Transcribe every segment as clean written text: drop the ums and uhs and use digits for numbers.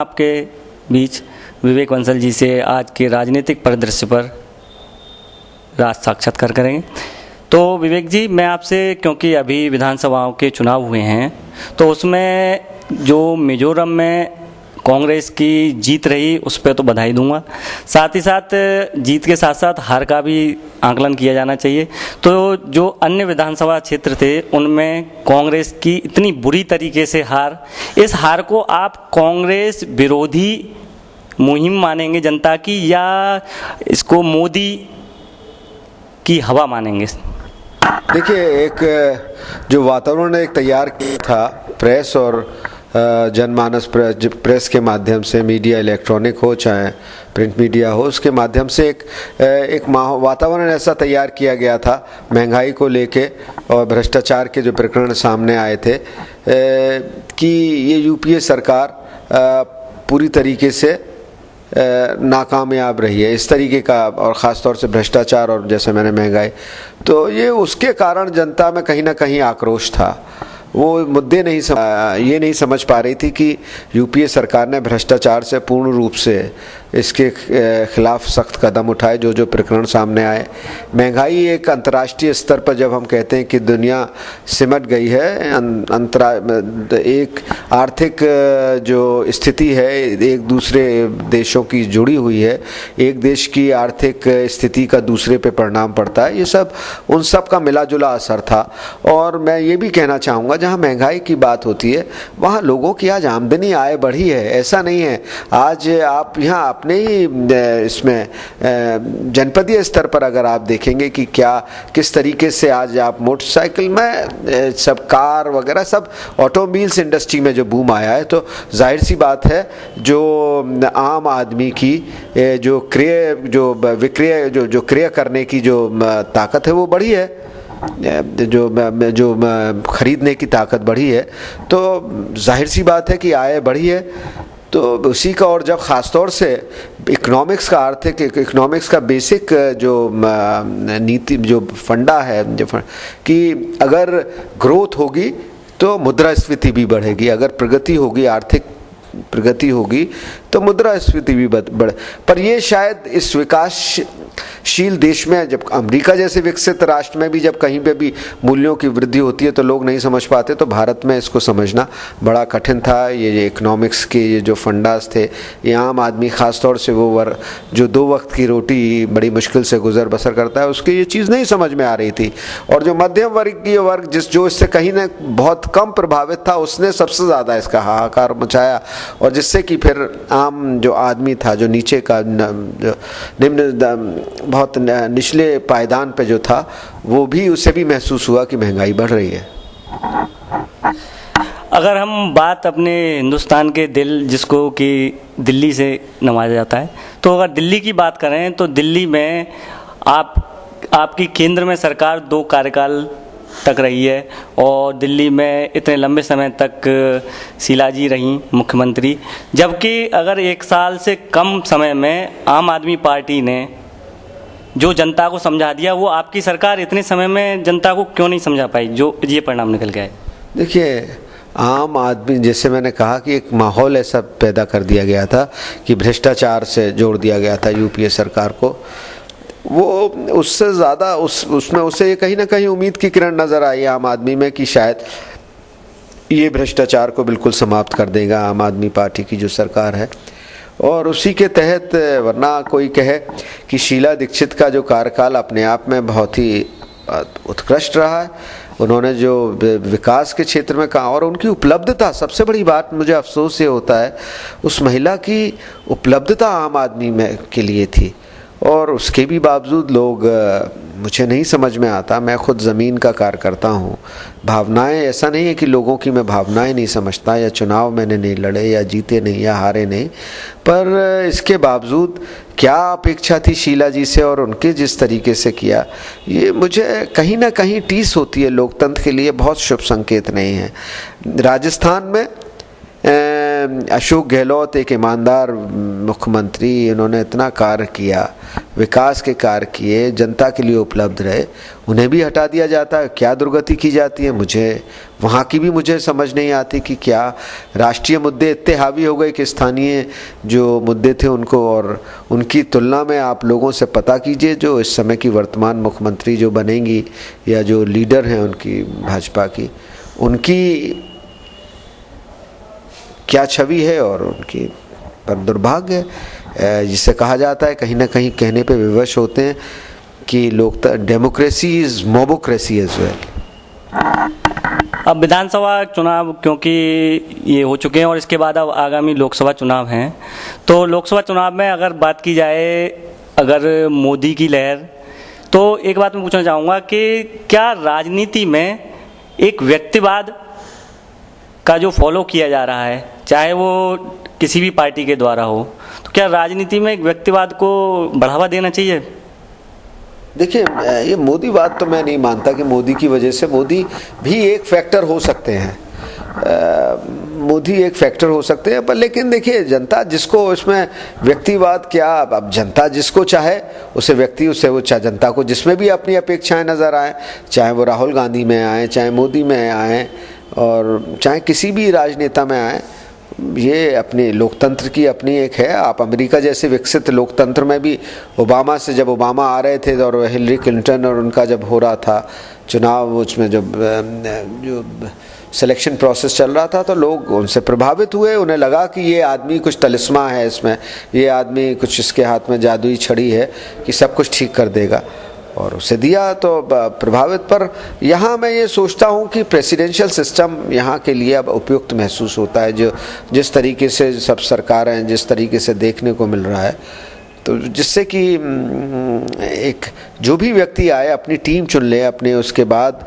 आपके बीच विवेक बंसल जी से आज के राजनीतिक परिदृश्य पर राज साक्षात्कार करेंगे। तो विवेक जी, मैं आपसे, क्योंकि अभी विधानसभाओं के चुनाव हुए हैं, तो उसमें जो मिजोरम में कांग्रेस की जीत रही उस पर तो बधाई दूंगा, साथ ही साथ जीत के साथ साथ हार का भी आकलन किया जाना चाहिए। तो जो अन्य विधानसभा क्षेत्र थे उनमें कांग्रेस की इतनी बुरी तरीके से हार, इस हार को आप कांग्रेस विरोधी मुहिम मानेंगे जनता की, या इसको मोदी की हवा मानेंगे? देखिए, एक जो वातावरण एक तैयार किया था प्रेस और जनमानस प्रेस के माध्यम से, मीडिया इलेक्ट्रॉनिक हो चाहे प्रिंट मीडिया हो, उसके माध्यम से एक वातावरण ऐसा तैयार किया गया था महंगाई को लेके और भ्रष्टाचार के जो प्रकरण सामने आए थे कि ये यूपीए सरकार पूरी तरीके से नाकामयाब रही है इस तरीके का, और ख़ास तौर से भ्रष्टाचार और जैसे मैंने महंगाई, तो ये उसके कारण जनता में कहीं ना कहीं आक्रोश था। वो मुद्दे ये नहीं समझ पा रही थी कि यूपीए सरकार ने भ्रष्टाचार से पूर्ण रूप से इसके खिलाफ सख्त कदम उठाए। जो जो प्रकरण सामने आए, महंगाई एक अंतर्राष्ट्रीय स्तर पर जब हम कहते हैं कि दुनिया सिमट गई है, एक आर्थिक जो स्थिति है एक दूसरे देशों की जुड़ी हुई है, एक देश की आर्थिक स्थिति का दूसरे पे परिणाम पड़ता है, ये सब उन सब का मिला जुला असर था। और मैं ये भी कहना चाहूँगा, जहाँ महंगाई की बात होती है वहाँ लोगों की आज आमदनी आय बढ़ी है, ऐसा नहीं है। आज आप यहाँ अपने ही इसमें जनपदीय स्तर पर अगर आप देखेंगे कि किस तरीके से आज आप मोटरसाइकिल में सब कार वगैरह सब ऑटोमोबाइल्स इंडस्ट्री में जो बूम आया है, तो जाहिर सी बात है जो आम आदमी की जो क्रय करने की जो ताकत है वो बढ़ी है, जो खरीदने की ताकत बढ़ी है, तो जाहिर सी बात है कि आय बढ़ी है। तो उसी का, और जब ख़ास तौर से इकोनॉमिक्स का बेसिक जो नीति जो फंडा है कि अगर ग्रोथ होगी तो मुद्रास्फीति भी बढ़ेगी, अगर प्रगति होगी, आर्थिक प्रगति होगी तो मुद्रास्फीति भी बढ़े। पर ये शायद इस विकासशील देश में, जब अमेरिका जैसे विकसित राष्ट्र में भी जब कहीं पे भी मूल्यों की वृद्धि होती है तो लोग नहीं समझ पाते, तो भारत में इसको समझना बड़ा कठिन था। ये इकोनॉमिक्स के ये जो फंडास थे, ये आम आदमी ख़ास तौर से वो वर्ग जो 2 वक्त की रोटी बड़ी मुश्किल से गुजर बसर करता है, उसकी ये चीज़ नहीं समझ में आ रही थी। और जो मध्यम वर्गीय वर्ग जो इससे कहीं ना बहुत कम प्रभावित था, उसने सबसे ज़्यादा इसका हाहाकार मचाया, और जिससे कि फिर आम जो आदमी था, जो नीचे का बहुत निचले पायदान पे जो था, वो भी, उसे भी महसूस हुआ कि महंगाई बढ़ रही है। अगर हम बात अपने हिंदुस्तान के दिल, जिसको कि दिल्ली से नवाजा जाता है, तो अगर दिल्ली की बात करें तो दिल्ली में आपकी केंद्र में सरकार 2 कार्यकाल तक रही है, और दिल्ली में इतने लंबे समय तक शीला जी रहीं मुख्यमंत्री, जबकि अगर 1 साल से कम समय में आम आदमी पार्टी ने जो जनता को समझा दिया, वो आपकी सरकार इतने समय में जनता को क्यों नहीं समझा पाई, जो ये परिणाम निकल के आए? देखिए, आम आदमी, जैसे मैंने कहा कि एक माहौल ऐसा पैदा कर दिया गया था कि भ्रष्टाचार से जोड़ दिया गया था यूपीए सरकार को, वो उससे ज़्यादा उसमें उसे कहीं ना कहीं उम्मीद की किरण नज़र आई आम आदमी में कि शायद ये भ्रष्टाचार को बिल्कुल समाप्त कर देगा आम आदमी पार्टी की जो सरकार है। और उसी के तहत, वरना कोई कहे कि शीला दीक्षित का जो कार्यकाल अपने आप में बहुत ही उत्कृष्ट रहा है, उन्होंने जो विकास के क्षेत्र में कहा और उनकी उपलब्धता, सबसे बड़ी बात मुझे अफसोस ये होता है, उस महिला की उपलब्धता आम आदमी में के लिए थी, और उसके भी बावजूद लोग, मुझे नहीं समझ में आता। मैं खुद ज़मीन का कार्य करता हूँ, भावनाएं, ऐसा नहीं है कि लोगों की मैं भावनाएं नहीं समझता, या चुनाव मैंने नहीं लड़े, या जीते नहीं, या हारे नहीं, पर इसके बावजूद क्या अपेक्षा थी शीला जी से, और उनके जिस तरीके से किया, ये मुझे कहीं ना कहीं टीस होती है, लोकतंत्र के लिए बहुत शुभ संकेत नहीं है। राजस्थान में अशोक गहलोत एक ईमानदार मुख्यमंत्री, इन्होंने इतना कार्य किया, विकास के कार्य किए, जनता के लिए उपलब्ध रहे, उन्हें भी हटा दिया जाता है। क्या दुर्गति की जाती है, मुझे वहाँ की भी मुझे समझ नहीं आती कि क्या राष्ट्रीय मुद्दे इतने हावी हो गए कि स्थानीय जो मुद्दे थे उनको, और उनकी तुलना में आप लोगों से पता कीजिए जो इस समय की वर्तमान मुख्यमंत्री जो बनेंगी या जो लीडर हैं उनकी भाजपा की, उनकी क्या छवि है और उनकी पर दुर्भाग्य जिसे कहा जाता है, कहीं ना कहीं कहने पे विवश होते हैं कि लोग democracy is mobocracy as well. अब विधानसभा चुनाव क्योंकि ये हो चुके हैं और इसके बाद अब आगामी लोकसभा चुनाव हैं, तो लोकसभा चुनाव में अगर बात की जाए अगर मोदी की लहर, तो एक बात मैं पूछना चाहूँगा कि क्या राजनीति में एक व्यक्तिवाद का जो फॉलो किया जा रहा है, चाहे वो किसी भी पार्टी के द्वारा हो, तो क्या राजनीति में एक व्यक्तिवाद को बढ़ावा देना चाहिए? देखिए, ये मोदी बात तो मैं नहीं मानता कि मोदी की वजह से, मोदी भी एक फैक्टर हो सकते हैं, मोदी एक फैक्टर हो सकते हैं, पर लेकिन देखिए जनता जिसको इसमें व्यक्तिवाद क्या, अब जनता जिसको चाहे उसे व्यक्ति, उसे वो चाहे जनता को जिसमें भी अपनी अपेक्षाएं नज़र आए, चाहे वो राहुल गांधी में आए, चाहे मोदी में आए और चाहे किसी भी राजनेता में आए, ये अपने लोकतंत्र की अपनी एक है। आप अमेरिका जैसे विकसित लोकतंत्र में भी ओबामा से, जब ओबामा आ रहे थे और हिलरी क्लिंटन और उनका जब हो रहा था चुनाव, उसमें जब जो सिलेक्शन प्रोसेस चल रहा था, तो लोग उनसे प्रभावित हुए, उन्हें लगा कि ये आदमी कुछ तलिस्मा है इसमें, ये आदमी कुछ इसके हाथ में जादुई छड़ी है कि सब कुछ ठीक कर देगा, और उसे दिया तो प्रभावित। पर यहाँ मैं ये सोचता हूँ कि प्रेसिडेंशियल सिस्टम यहाँ के लिए अब उपयुक्त महसूस होता है, जो जिस तरीके से सब सरकारें जिस तरीके से देखने को मिल रहा है, तो जिससे कि एक जो भी व्यक्ति आए अपनी टीम चुन ले अपने, उसके बाद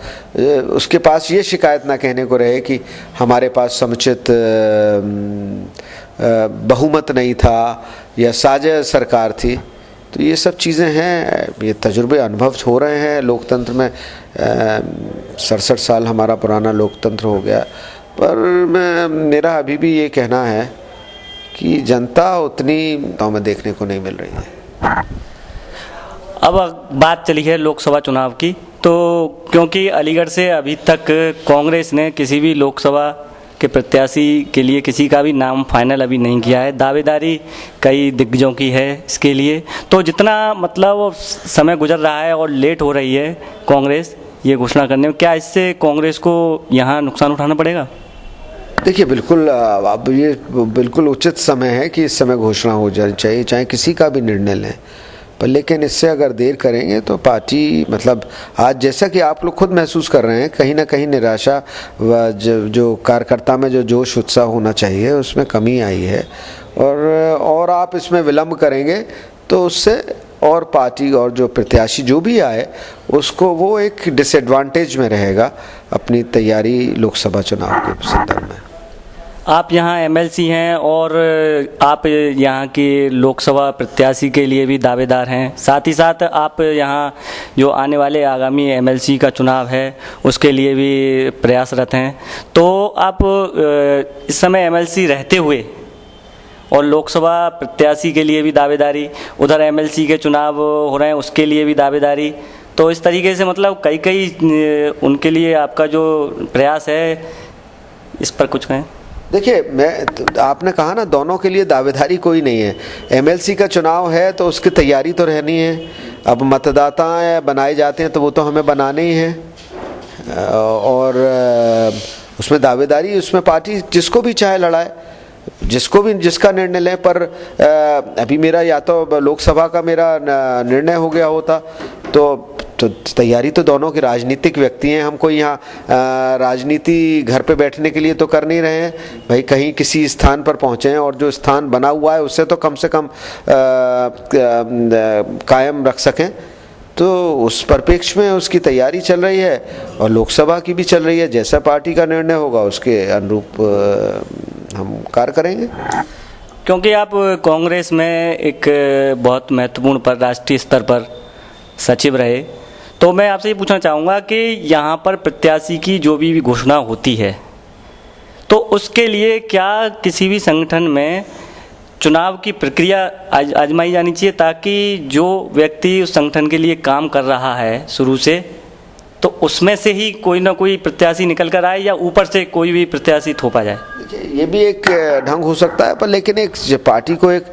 उसके पास ये शिकायत ना कहने को रहे कि हमारे पास समुचित बहुमत नहीं था या साझा सरकार थी। तो ये सब चीज़ें हैं, ये तजुर्बे अनुभव हो रहे हैं लोकतंत्र में। 67 साल हमारा पुराना लोकतंत्र हो गया, पर मेरा अभी भी ये कहना है कि जनता उतनी तो में देखने को नहीं मिल रही है। अब बात चली है लोकसभा चुनाव की, तो क्योंकि अलीगढ़ से अभी तक कांग्रेस ने किसी भी लोकसभा के प्रत्याशी के लिए किसी का भी नाम फाइनल अभी नहीं किया है, दावेदारी कई दिग्गजों की है इसके लिए, तो जितना मतलब समय गुजर रहा है और लेट हो रही है कांग्रेस ये घोषणा करने में, क्या इससे कांग्रेस को यहाँ नुकसान उठाना पड़ेगा? देखिए, बिल्कुल अब ये बिल्कुल उचित समय है कि इस समय घोषणा हो जानी चाहिए, चाहे किसी का भी निर्णय लें, पर लेकिन इससे अगर देर करेंगे तो पार्टी, मतलब आज जैसा कि आप लोग खुद महसूस कर रहे हैं, कहीं ना कहीं निराशा व जो कार्यकर्ता में जो जोश उत्साह होना चाहिए उसमें कमी आई है, और आप इसमें विलम्ब करेंगे तो उससे और पार्टी और जो प्रत्याशी जो भी आए उसको वो एक डिसएडवांटेज में रहेगा अपनी तैयारी लोकसभा चुनाव के संदर्भ में। आप यहाँ एमएलसी हैं और आप यहाँ के लोकसभा प्रत्याशी के लिए भी दावेदार हैं, साथ ही साथ आप यहाँ जो आने वाले आगामी एमएलसी का चुनाव है उसके लिए भी प्रयासरत हैं। तो आप इस समय एमएलसी रहते हुए और लोकसभा प्रत्याशी के लिए भी दावेदारी, उधर एमएलसी के चुनाव हो रहे हैं उसके लिए भी दावेदारी, तो इस तरीके से मतलब कई उनके लिए आपका जो प्रयास है इस पर कुछ कहें। देखिए, आपने कहा ना दोनों के लिए दावेदारी कोई नहीं है। एमएलसी का चुनाव है तो उसकी तैयारी तो रहनी है, अब मतदाता बनाए जाते हैं तो वो तो हमें बनाने ही हैं, और उसमें दावेदारी, उसमें पार्टी जिसको भी चाहे लड़ाए, जिसको भी जिसका निर्णय लें। पर अभी मेरा या तो लोकसभा का मेरा निर्णय हो गया होता तो तैयारी तो दोनों के राजनीतिक व्यक्ति हैं, हम कोई यहाँ राजनीति घर पे बैठने के लिए तो कर नहीं रहे हैं भाई, कहीं किसी स्थान पर पहुँचे हैं और जो स्थान बना हुआ है उससे तो कम से कम कायम रख सकें। तो उस परिप्रेक्ष्य में उसकी तैयारी चल रही है और लोकसभा की भी चल रही है, जैसा पार्टी का निर्णय होगा उसके अनुरूप हम कार्य करेंगे। क्योंकि आप कांग्रेस में एक बहुत महत्वपूर्ण पर राष्ट्रीय स्तर पर सचिव रहे, तो मैं आपसे ये पूछना चाहूँगा कि यहाँ पर प्रत्याशी की जो भी घोषणा होती है तो उसके लिए क्या किसी भी संगठन में चुनाव की प्रक्रिया आजमाई जानी चाहिए, ताकि जो व्यक्ति उस संगठन के लिए काम कर रहा है शुरू से, तो उसमें से ही कोई ना कोई प्रत्याशी निकल कर आए, या ऊपर से कोई भी प्रत्याशी थोपा जाए? देखिए, ये भी एक ढंग हो सकता है, पर लेकिन एक पार्टी को एक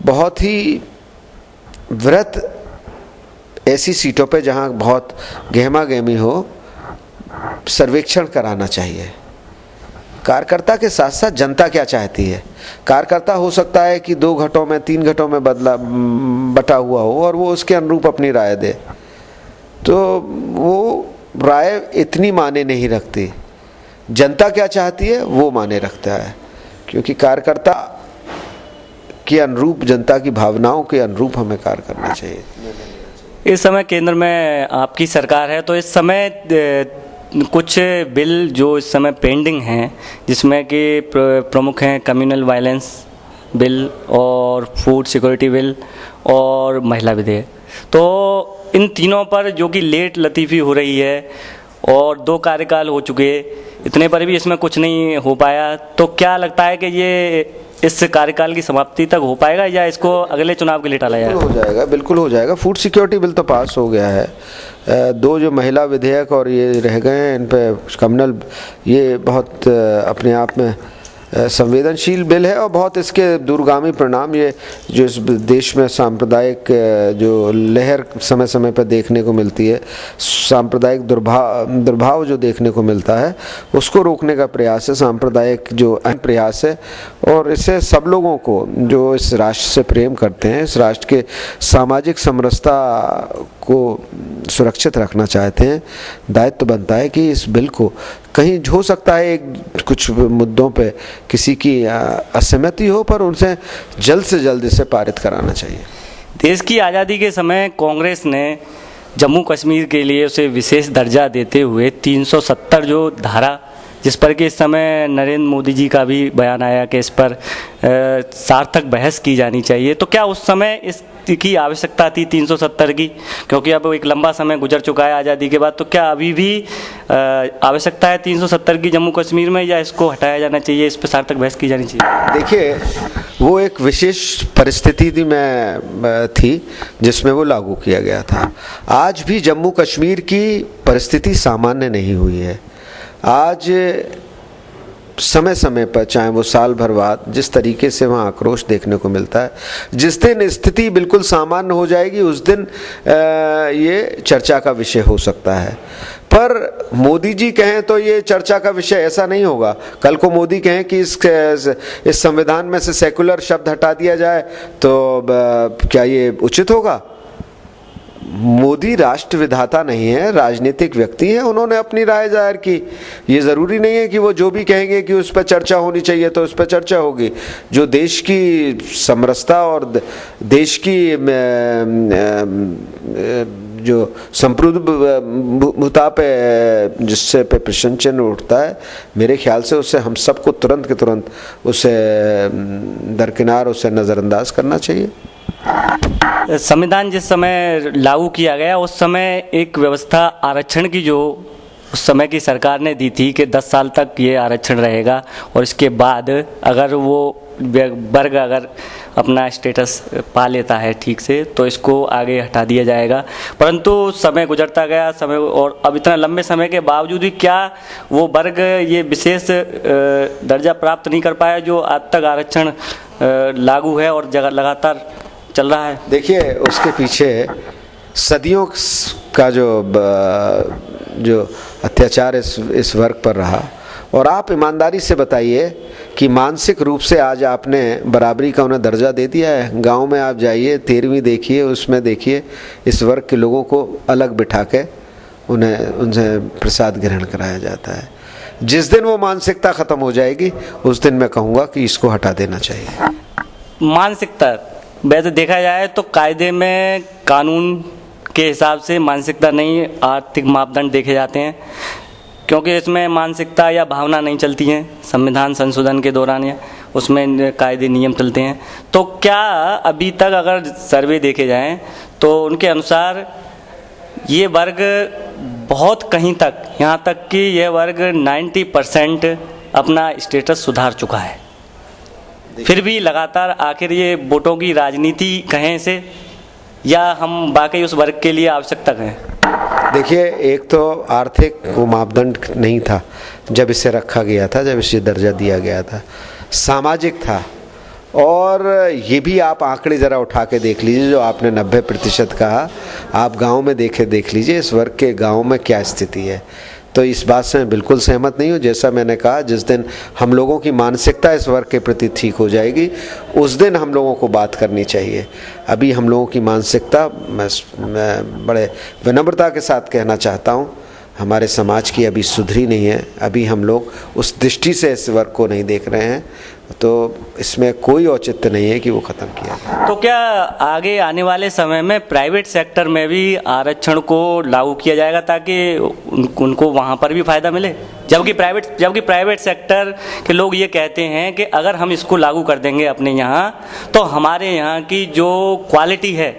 बहुत ही वृहत ऐसी सीटों पे जहां बहुत गहमा गहमी हो, सर्वेक्षण कराना चाहिए। कार्यकर्ता के साथ साथ जनता क्या चाहती है। कार्यकर्ता हो सकता है कि 2 घटों में 3 घटों में बटा हुआ हो और वो उसके अनुरूप अपनी राय दे, तो वो राय इतनी माने नहीं रखती। जनता क्या चाहती है वो माने रखता है, क्योंकि कार्यकर्ता के अनुरूप, जनता की भावनाओं के अनुरूप हमें कार्य करना चाहिए। इस समय केंद्र में आपकी सरकार है, तो इस समय कुछ बिल जो इस समय पेंडिंग हैं, जिसमें कि प्रमुख हैं कम्युनल वायलेंस बिल और फूड सिक्योरिटी बिल और महिला विधेयक, तो इन तीनों पर जो कि लेट लतीफ़ी हो रही है और 2 कार्यकाल हो चुके, इतने पर भी इसमें कुछ नहीं हो पाया, तो क्या लगता है कि ये इस कार्यकाल की समाप्ति तक हो पाएगा, या इसको अगले चुनाव के लिए टाला जाएगा? हो जाएगा, बिल्कुल हो जाएगा। फूड सिक्योरिटी बिल तो पास हो गया है। 2 जो महिला विधेयक और ये रह गए हैं, इन पे कम्युनल, ये बहुत अपने आप में संवेदनशील बिल है और बहुत इसके दूरगामी परिणाम, ये जो इस देश में सांप्रदायिक जो लहर समय समय पर देखने को मिलती है, सांप्रदायिक दुर्भाव जो देखने को मिलता है, उसको रोकने का प्रयास है, सांप्रदायिक जो प्रयास है। और इससे सब लोगों को जो इस राष्ट्र से प्रेम करते हैं, इस राष्ट्र के सामाजिक समरसता को सुरक्षित रखना चाहते हैं, दायित्व बनता है कि इस बिल को कहीं हो सकता है एक कुछ मुद्दों पे किसी की असहमति हो, पर उनसे जल्द से जल्द इसे पारित कराना चाहिए। देश की आज़ादी के समय कांग्रेस ने जम्मू कश्मीर के लिए उसे विशेष दर्जा देते हुए 370 जो धारा, जिस पर कि इस समय नरेंद्र मोदी जी का भी बयान आया कि इस पर सार्थक बहस की जानी चाहिए, तो क्या उस समय इसकी आवश्यकता थी 370 की? क्योंकि अब एक लंबा समय गुजर चुका है आज़ादी के बाद, तो क्या अभी भी आवश्यकता है 370 की जम्मू कश्मीर में, या इसको हटाया जाना चाहिए, इस पर सार्थक बहस की जानी चाहिए? देखिए, वो एक विशेष परिस्थिति में थी जिसमें वो लागू किया गया था। आज भी जम्मू कश्मीर की परिस्थिति सामान्य नहीं हुई है। आज समय समय पर, चाहे वो साल भर बाद, जिस तरीके से वहाँ आक्रोश देखने को मिलता है, जिस दिन स्थिति बिल्कुल सामान्य हो जाएगी उस दिन ये चर्चा का विषय हो सकता है। पर मोदी जी कहें तो ये चर्चा का विषय ऐसा नहीं होगा। कल को मोदी कहें कि इस संविधान में से सेकुलर शब्द हटा दिया जाए, तो क्या ये उचित होगा? मोदी राष्ट्र विधाता नहीं है, राजनीतिक व्यक्ति हैं, उन्होंने अपनी राय जाहिर की। ये ज़रूरी नहीं है कि वो जो भी कहेंगे कि उस पर चर्चा होनी चाहिए तो उस पर चर्चा होगी। जो देश की समरसता और देश की जो संप्रभुता पे जिससे पे प्रश्न चिन्ह उठता है, मेरे ख्याल से उससे हम सबको तुरंत के तुरंत उसे दरकिनार, उसे नज़रअंदाज करना चाहिए। संविधान जिस समय लागू किया गया उस समय एक व्यवस्था आरक्षण की जो उस समय की सरकार ने दी थी कि 10 साल तक ये आरक्षण रहेगा, और इसके बाद अगर वो वर्ग अगर अपना स्टेटस पा लेता है ठीक से तो इसको आगे हटा दिया जाएगा। परंतु समय गुजरता गया, समय, और अब इतना लंबे समय के बावजूद भी क्या वो वर्ग ये विशेष दर्जा प्राप्त नहीं कर पाया जो आज तक आरक्षण लागू है और लगातार चल रहा है? देखिए, उसके पीछे सदियों का जो अत्याचार इस वर्ग पर रहा। और आप ईमानदारी से बताइए कि मानसिक रूप से आज आपने बराबरी का उन्हें दर्जा दे दिया है। गांव में आप जाइए, 13वीं देखिए, उसमें देखिए इस वर्ग के लोगों को अलग बिठा के उनसे प्रसाद ग्रहण कराया जाता है। जिस दिन वो मानसिकता ख़त्म हो जाएगी उस दिन मैं कहूँगा कि इसको हटा देना चाहिए। मानसिकता वैसे देखा जाए तो कायदे में कानून के हिसाब से मानसिकता नहीं, आर्थिक मापदंड देखे जाते हैं, क्योंकि इसमें मानसिकता या भावना नहीं चलती हैं। संविधान संशोधन के दौरान या उसमें कायदे नियम चलते हैं। तो क्या अभी तक अगर सर्वे देखे जाएं तो उनके अनुसार ये वर्ग बहुत कहीं तक, यहाँ तक कि यह वर्ग 90% अपना स्टेटस सुधार चुका है। फिर भी लगातार आखिर ये वोटों की राजनीति कहें इसे, या हम वाकई उस वर्ग के लिए आवश्यकता कहें? देखिए, एक तो आर्थिक वो मापदंड नहीं था जब इसे रखा गया था, जब इसे दर्जा दिया गया था, सामाजिक था। और ये भी आप आंकड़े ज़रा उठा के देख लीजिए, जो आपने 90% कहा, आप गांव में देख लीजिए इस वर्ग के गांव में क्या स्थिति है। तो इस बात से मैं बिल्कुल सहमत नहीं हूँ। जैसा मैंने कहा, जिस दिन हम लोगों की मानसिकता इस वर्ग के प्रति ठीक हो जाएगी, उस दिन हम लोगों को बात करनी चाहिए। अभी हम लोगों की मानसिकता, मैं बड़े विनम्रता के साथ कहना चाहता हूँ, हमारे समाज की अभी सुधरी नहीं है। अभी हम लोग उस दृष्टि से इस वर्ग को नहीं देख रहे हैं, तो इसमें कोई औचित्य नहीं है कि वो ख़त्म किया जाए। तो क्या आगे आने वाले समय में प्राइवेट सेक्टर में भी आरक्षण को लागू किया जाएगा ताकि उनको वहाँ पर भी फ़ायदा मिले? जबकि प्राइवेट सेक्टर के लोग ये कहते हैं कि अगर हम इसको लागू कर देंगे अपने यहाँ, तो हमारे यहाँ की जो क्वालिटी है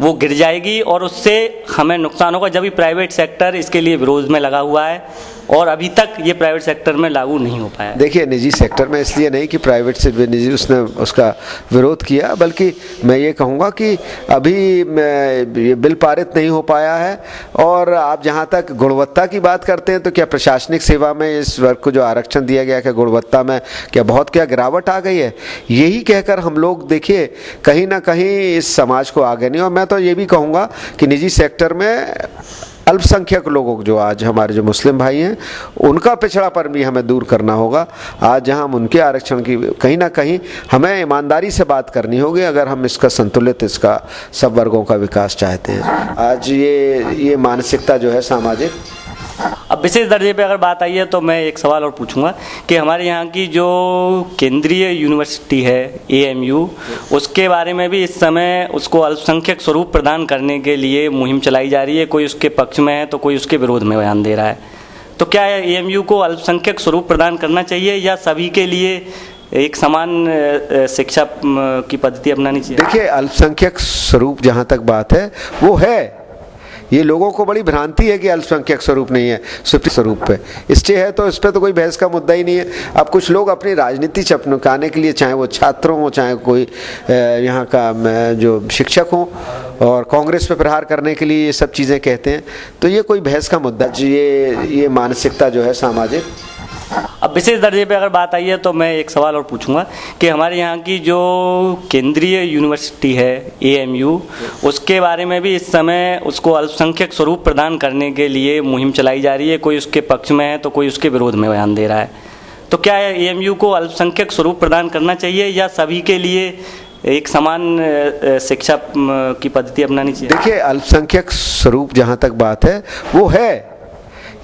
वो गिर जाएगी और उससे हमें नुकसान होगा। जब भी प्राइवेट सेक्टर इसके लिए विरोध में लगा हुआ है और अभी तक ये प्राइवेट सेक्टर में लागू नहीं हो पाया। देखिए, निजी सेक्टर में इसलिए नहीं कि प्राइवेट से निजी उसने उसका विरोध किया, बल्कि मैं ये कहूँगा कि अभी ये बिल पारित नहीं हो पाया है। और आप जहाँ तक गुणवत्ता की बात करते हैं, तो क्या प्रशासनिक सेवा में इस वर्ग को जो आरक्षण दिया गया, क्या गुणवत्ता में क्या गिरावट आ गई है? यही कहकर हम लोग, देखिए, कहीं ना कहीं इस समाज को आगे नहीं। और मैं तो ये भी कहूँगा कि निजी सेक्टर में अल्पसंख्यक लोगों को, जो आज हमारे जो मुस्लिम भाई हैं, उनका पिछड़ापन भी हमें दूर करना होगा। आज जहां हम उनके आरक्षण की, कहीं ना कहीं हमें ईमानदारी से बात करनी होगी, अगर हम इसका संतुलित, इसका सब वर्गों का विकास चाहते हैं। आज ये मानसिकता जो है सामाजिक। अब विशेष दर्जे पे अगर बात आई है, तो मैं एक सवाल और पूछूंगा कि हमारे यहाँ की जो केंद्रीय यूनिवर्सिटी है AMU, उसके बारे में भी इस समय उसको अल्पसंख्यक स्वरूप प्रदान करने के लिए मुहिम चलाई जा रही है। कोई उसके पक्ष में है तो कोई उसके विरोध में बयान दे रहा है। तो क्या AMU को अल्पसंख्यक स्वरूप प्रदान करना चाहिए या सभी के लिए एक समान शिक्षा की पद्धति अपनानी चाहिए? देखिए, अल्पसंख्यक स्वरूप जहाँ तक बात है वो है। ये लोगों को बड़ी भ्रांति है कि अल्पसंख्यक स्वरूप नहीं है, सुप्रीम स्वरूप पे स्टे है, तो इस पे तो कोई बहस का मुद्दा ही नहीं है। अब कुछ लोग अपनी राजनीति चमकाने के लिए, चाहे वो छात्र हो, चाहे कोई यहाँ का जो शिक्षक हो, और कांग्रेस पे प्रहार करने के लिए ये सब चीज़ें कहते हैं, तो ये कोई बहस का मुद्दा, ये मानसिकता जो है सामाजिक। अब विशेष दर्जे पे अगर बात आई है, तो मैं एक सवाल और पूछूंगा कि हमारे यहाँ की जो केंद्रीय यूनिवर्सिटी है AMU, उसके बारे में भी इस समय उसको अल्पसंख्यक स्वरूप प्रदान करने के लिए मुहिम चलाई जा रही है। कोई उसके पक्ष में है तो कोई उसके विरोध में बयान दे रहा है। तो क्या AMU को अल्पसंख्यक स्वरूप प्रदान करना चाहिए या सभी के लिए एक समान शिक्षा की पद्धति अपनानी चाहिए? देखिए, अल्पसंख्यक स्वरूप जहाँ तक बात है वो है।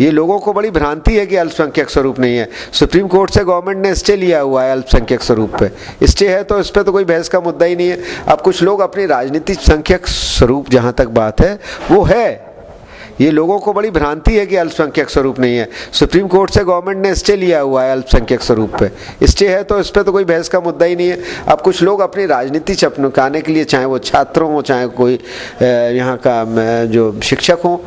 ये लोगों को बड़ी भ्रांति है कि अल्पसंख्यक स्वरूप नहीं है। सुप्रीम कोर्ट से गवर्नमेंट ने स्टे लिया हुआ है अल्पसंख्यक स्वरूप पे। स्टे है तो इस पे तो कोई बहस का मुद्दा ही नहीं है। अब कुछ लोग अपनी राजनीतिक संख्यक स्वरूप जहाँ तक बात है वो है। ये लोगों को बड़ी भ्रांति है कि अल्पसंख्यक स्वरूप नहीं है। सुप्रीम कोर्ट से गवर्नमेंट ने स्टे लिया हुआ है अल्पसंख्यक स्वरूप पे। स्टे है तो इस पे तो कोई बहस का मुद्दा ही नहीं है। अब कुछ लोग अपनी राजनीति चमकाने के लिए, चाहे वो छात्र हो, चाहे कोई यहाँ का जो शिक्षक हो,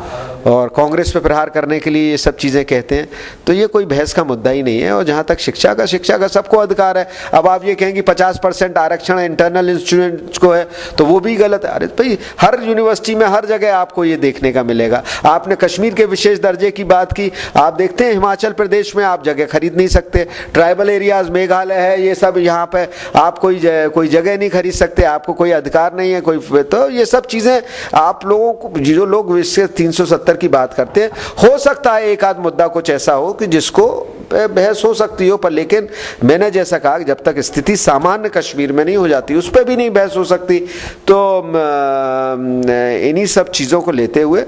और कांग्रेस पे प्रहार करने के लिए ये सब चीज़ें कहते हैं, तो ये कोई बहस का मुद्दा ही नहीं है। और जहाँ तक शिक्षा का सबको अधिकार है। अब आप ये कहेंगे 50% आरक्षण इंटरनल इंस्टीट्यूट्स को है, तो वो भी गलत है। अरे भाई, हर यूनिवर्सिटी में हर जगह आपको ये देखने का मिलेगा। आपने कश्मीर के विशेष दर्जे की बात की, आप देखते हैं हिमाचल प्रदेश में आप जगह खरीद नहीं सकते। ट्राइबल एरियाज, मेघालय है, ये सब, यहाँ पे आप कोई जगह नहीं खरीद सकते, आपको कोई अधिकार नहीं है कोई। तो ये सब चीज़ें आप लोगों को, जो लोग 370 की बात करते हैं, हो सकता है एक आध मुद्दा कुछ ऐसा हो कि जिसको बहस हो सकती हो, पर लेकिन मैंने जैसा कहा, जब तक स्थिति सामान्य कश्मीर में नहीं हो जाती, उस पर भी नहीं बहस हो सकती। तो इन्हीं सब चीज़ों को लेते हुए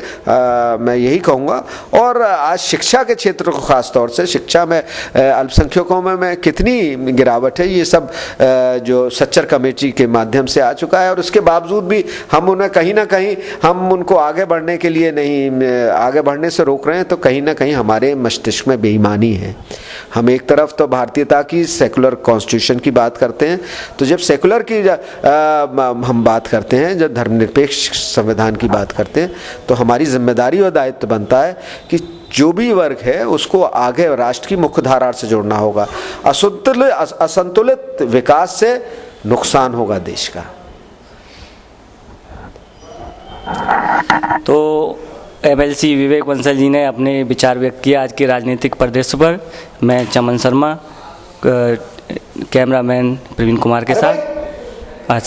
मैं यही कहूँगा। और आज शिक्षा के क्षेत्र को खास तौर से, शिक्षा में अल्पसंख्यकों में कितनी गिरावट है, ये सब जो सच्चर कमेटी के माध्यम से आ चुका है। और उसके बावजूद भी हम उन्हें कहीं ना कहीं, हम उनको आगे बढ़ने के लिए नहीं, आगे बढ़ने से रोक रहे हैं, तो कहीं ना कहीं हमारे मस्तिष्क में बेईमानी है। हम एक तरफ तो भारतीयता की, सेकुलर कॉन्स्टिट्यूशन की बात करते हैं, तो जब सेकुलर की हम बात करते हैं, जब धर्मनिरपेक्ष संविधान की बात करते हैं, तो हमारी जिम्मेदारी और दायित्व बनता है कि जो भी वर्ग है उसको आगे राष्ट्र की मुख्य धारा से जोड़ना होगा। असंतुलित विकास से नुकसान होगा देश का। तो एमएलसी विवेक बंसल जी ने अपने विचार व्यक्त किए आज के राजनीतिक परिदृश्य पर। मैं चमन शर्मा, कैमरामैन प्रवीण कुमार के साथ आज